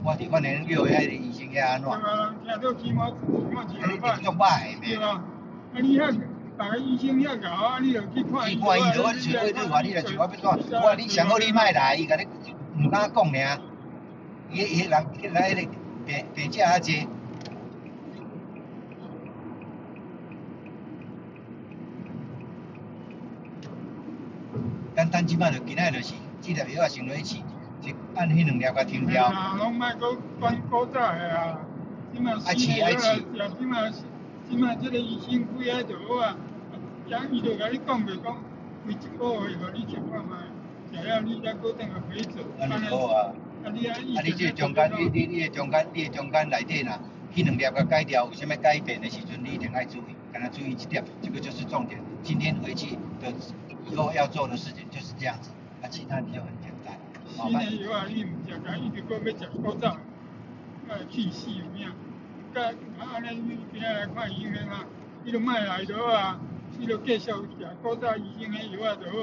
我伫反正叫迄个医生遐安怎？对啊，听到起码你着足歹的。对啊，啊你遐大个医生遐搞啊，你着去看伊看伊着我找我对话，你着想我要怎？我你上好你莫来，伊甲你唔敢讲尔。伊迄人迄个病者较济。咱即摆着今仔就是即粒药先落去试，就按迄2粒甲停掉。啊，拢莫搁管古早的啊，即摆新的药啊，即摆即个医生几啊就好啊，伊就甲你讲袂讲，规1个月互你食看卖，食了你再搁转来回做。安尼就好啊。啊，你这中间，你的中间内底呐，迄2粒甲改掉，有啥物改变的时阵，你一定要注意，敢若注意这点，这个就是重点。今天回去的以后要做的事情就是这样子，啊，其他你就很简单。新的药啊，你唔食，甲一直搁要食古早，气死有影。甲安尼你今仔来看医生啊，你就莫来就好啊，你就继续食古早医生的药啊就好。